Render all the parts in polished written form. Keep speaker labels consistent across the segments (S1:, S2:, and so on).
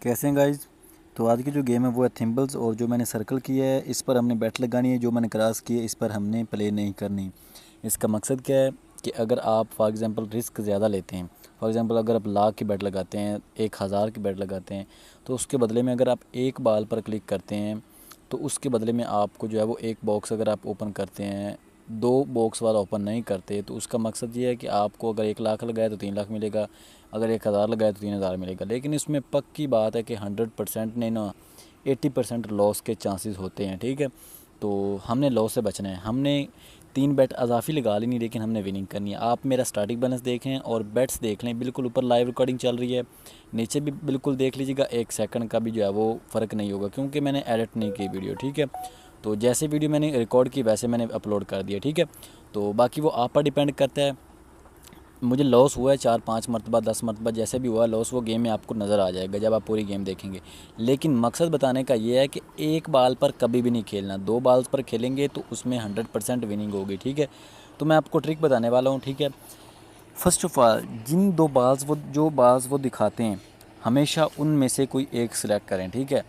S1: कैसे हैं गाइज। तो आज की जो गेम है वो है थिम्बल्स, और जो मैंने सर्कल किया है इस पर हमने बैट लगानी है, जो मैंने क्रॉस की है इस पर हमने प्ले नहीं करनी। इसका मकसद क्या है कि अगर आप फॉर एग्ज़ाम्पल रिस्क ज़्यादा लेते हैं, फॉर एग्ज़ाम्पल अगर आप लाख की बैट लगाते हैं, 1000 की बैट लगाते हैं, तो उसके बदले में अगर आप एक बाल पर क्लिक करते हैं तो उसके बदले में आपको जो है वो एक बॉक्स अगर आप ओपन करते हैं, दो बॉक्स वाला ओपन नहीं करते, तो उसका मकसद ये है कि आपको अगर 1 लाख लगाए तो 3 लाख मिलेगा, अगर 1000 लगाए तो 3000 मिलेगा। लेकिन इसमें पक्की बात है कि 100% नहीं ना, 80% लॉस के चांसेस होते हैं। ठीक है, तो हमने लॉस से बचना है। हमने 3 बैट अजाफी लगा लेनी, लेकिन हमने विनिंग करनी है। आप मेरा स्टार्टिंग बैलेंस देखें और बैट्स देख लें, बिल्कुल ऊपर लाइव रिकॉर्डिंग चल रही है, नीचे भी बिल्कुल देख लीजिएगा। 1 सेकंड का भी जो है वो फ़र्क नहीं होगा, क्योंकि मैंने एडिट नहीं की वीडियो। ठीक है, तो जैसे वीडियो मैंने रिकॉर्ड की वैसे मैंने अपलोड कर दिया। ठीक है, तो बाकी वो आप पर डिपेंड करता है। मुझे लॉस हुआ है 4-5 मरतबा, 10 मरतबा, जैसे भी हुआ लॉस, वो गेम में आपको नज़र आ जाएगा जब आप पूरी गेम देखेंगे। लेकिन मकसद बताने का ये है कि एक बाल पर कभी भी नहीं खेलना, 2 बाल्स पर खेलेंगे तो उसमें 100% विनिंग होगी। ठीक है, तो मैं आपको ट्रिक बताने वाला हूँ। ठीक है, फर्स्ट ऑफ ऑल जिन 2 बाल्स जो बाल्स वो दिखाते हैं, हमेशा उनमें से कोई एक सिलेक्ट करें। ठीक है,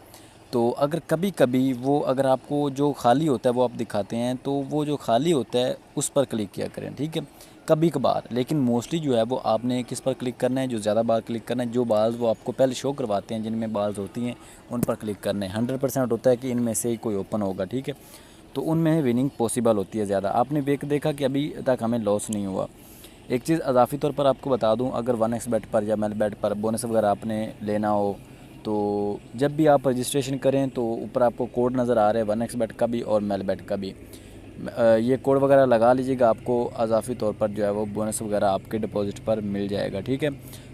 S1: तो अगर कभी कभी वो अगर आपको जो खाली होता है वो आप दिखाते हैं, तो वो जो खाली होता है उस पर क्लिक किया करें। ठीक है, कभी कभार, लेकिन मोस्टली जो है वो आपने किस पर क्लिक करना है, जो ज़्यादा बार क्लिक करना है, जो बाल्स वो आपको पहले शो करवाते हैं जिनमें बाल्स होती हैं उन पर क्लिक करना है। 100% होता है कि इनमें से ही कोई ओपन होगा। ठीक है, तो उनमें विनिंग पॉसिबल होती है ज़्यादा। आपने देखा कि अभी तक हमें लॉस नहीं हुआ। एक चीज़ अजाफी तौर पर आपको बता दूं, अगर 1x बेट पर या मेल बेट पर बोनस वगैरह आपने लेना हो, तो जब भी आप रजिस्ट्रेशन करें तो ऊपर आपको कोड नज़र आ रहा है 1x बेट का भी और मेल बेट का भी। ये कोड वगैरह लगा लीजिएगा, आपको अजाफी तौर पर जो है वो बोनस वगैरह आपके डिपॉजिट पर मिल जाएगा। ठीक है,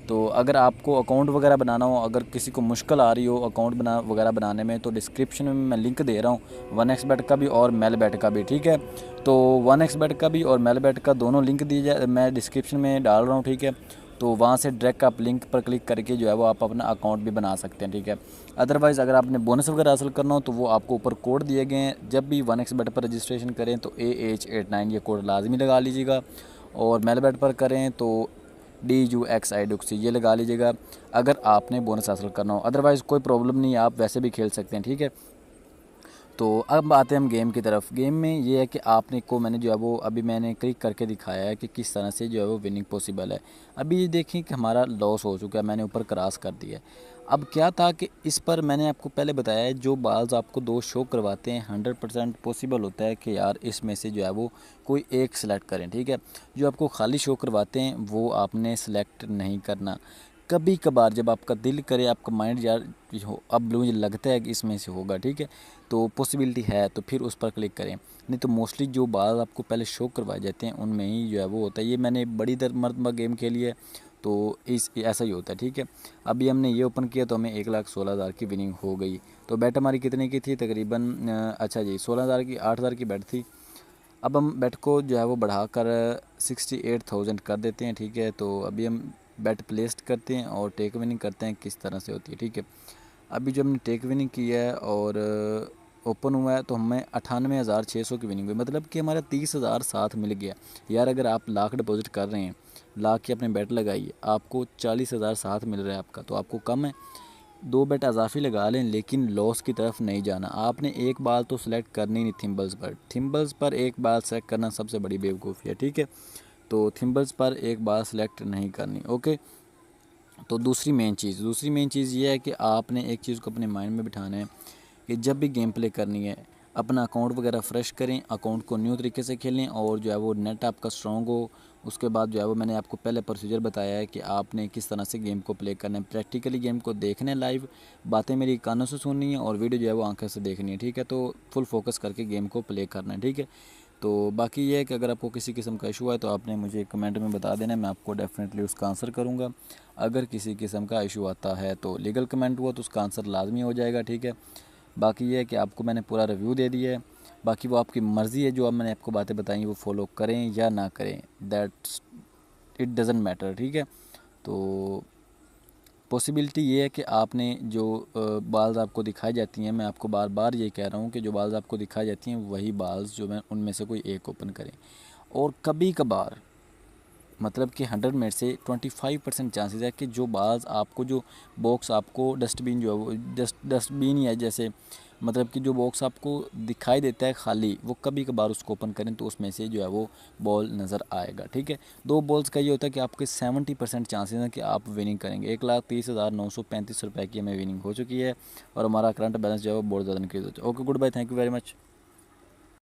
S1: तो अगर आपको अकाउंट वगैरह बनाना हो, अगर किसी को मुश्किल आ रही हो अकाउंट वगैरह बनाने में, तो डिस्क्रिप्शन में मैं लिंक दे रहा हूँ 1x बेट का भी और मेल बेट का भी। ठीक है, तो 1x बेट का भी और मेल बेट का दोनों लिंक दिए जाए, मैं डिस्क्रिप्शन में डाल रहा हूँ। ठीक है, तो वहाँ से डायरेक्ट आप लिंक पर क्लिक करके जो है वो आप अपना अकाउंट भी बना सकते हैं। ठीक है, अदरवाइज़ अगर आपने बोनस वगैरह हासिल करना हो तो वो आपको ऊपर कोड दिए गए हैं, जब भी 1x बेट पर रजिस्ट्रेशन करें तो AH89 ये कोड लाजमी लगा लीजिएगा, और मेल बेट पर करें तो DUXIDUX ये लगा लीजिएगा अगर आपने बोनस हासिल करना हो। अदरवाइज़ कोई प्रॉब्लम नहीं है, आप वैसे भी खेल सकते हैं। ठीक है, तो अब आते हैं हम गेम की तरफ। गेम में ये है कि आपने को मैंने जो है वो अभी मैंने क्लिक करके दिखाया है कि किस तरह से जो है वो विनिंग पॉसिबल है। अभी ये देखें कि हमारा लॉस हो चुका है, मैंने ऊपर क्रॉस कर दिया है। अब क्या था कि इस पर मैंने आपको पहले बताया है, जो बाल्स आपको 2 शो करवाते हैं 100% पॉसिबल होता है कि यार इसमें से जो है वो कोई एक सिलेक्ट करें। ठीक है, जो आपको खाली शो करवाते हैं वो आपने सेलेक्ट नहीं करना। कभी कभार जब आपका दिल करे, आपका माइंड यार हो अब मुझे लगता है कि इसमें से होगा, ठीक है, तो पॉसिबिलिटी है, तो फिर उस पर क्लिक करें। नहीं तो मोस्टली जो बाल आपको पहले शो करवाए जाते हैं उनमें ही जो है वो होता है। ये मैंने बड़ी दर मरतबा गेम खेली है, तो इस ऐसा ही होता है। ठीक है, अभी हमने ये ओपन किया तो हमें 1,16,000 की विनिंग हो गई। तो बैट हमारी कितने की थी तकरीबन, अच्छा जी 16,000 की, 8,000 की बैट थी। अब हम बैट को जो है वो बढ़ाकर 68,000 कर देते हैं। ठीक है, तो अभी हम बैट प्लेस्ड करते हैं और टेक विनिंग करते हैं किस तरह से होती है। ठीक है, अभी जो हमने टेक विनिंग की है और ओपन हुआ है तो हमें 98,600 की विनिंग हुई, मतलब कि हमारा 30,000 साथ मिल गया। यार अगर आप लाख डिपॉजिट कर रहे हैं, लाख की अपने बैट लगाइए, आपको 40,000 साथ मिल रहा है आपका, तो आपको कम है। 2 बेट अजाफी लगा लें, लेकिन लॉस की तरफ नहीं जाना। आपने एक बाल तो सिलेक्ट करनी नहीं थिम्बल्स पर एक बाल सेलेक्ट करना सबसे बड़ी बेवकूफ़ी है। ठीक है, तो थिम्बल्स पर एक बाल सेलेक्ट नहीं करनी। ओके, तो दूसरी मेन चीज़ ये है कि आपने एक चीज़ को अपने माइंड में बिठाना है कि जब भी गेम प्ले करनी है, अपना अकाउंट वगैरह फ्रेश करें, अकाउंट को न्यू तरीके से खेलें, और जो है वो नेट आपका स्ट्रॉन्ग हो। उसके बाद जो है वो मैंने आपको पहले प्रोसीजर बताया है कि आपने किस तरह से गेम को प्ले करना है। प्रैक्टिकली गेम को देखना है, लाइव बातें मेरी कानों से सुननी है और वीडियो जो है वो आंखों से देखनी है। ठीक है, तो फुल फोकस करके गेम को प्ले करना है। ठीक है, तो बाकी ये है कि अगर आपको किसी किस्म का इशू है तो आपने मुझे कमेंट में बता देना, मैं आपको डेफिनेटली उसका आंसर करूँगा। अगर किसी किस्म का इशू आता है तो लीगल कमेंट हुआ तो उसका आंसर लाजमी हो जाएगा। ठीक है, बाकी ये है कि आपको मैंने पूरा रिव्यू दे दिया है, बाकी वो आपकी मर्ज़ी है, जो अब मैंने आपको बातें बताई वो फॉलो करें या ना करें, दैट्स इट डज़न्ट मैटर। ठीक है, तो पॉसिबिलिटी ये है कि आपने जो बाल्स आपको दिखाई जाती हैं, मैं आपको बार बार ये कह रहा हूँ कि जो बाल्स आपको दिखाई जाती हैं वही बाल्स जो मैं उनमें से कोई एक ओपन करें। और कभी कभार मतलब कि 100 में से 25% चांसेस है कि जो बाज़ आपको जो बॉक्स आपको डस्टबिन जो है वो डस्टबिन ही है, जैसे मतलब कि जो बॉक्स आपको दिखाई देता है खाली, वो कभी कभार उसको ओपन करें तो उसमें से जो है वो बॉल नज़र आएगा। ठीक है, 2 बॉल्स का ये होता है कि आपके 70% चांसेस हैं कि आप विनिंग करेंगे। 1,30,935 रुपये की हमें विनिंग हो चुकी है और हमारा करंट बैलेंस जो है वो बहुत ज़्यादा इंक्रीज़ हो चुका है। Okay, goodbye, thank you very much.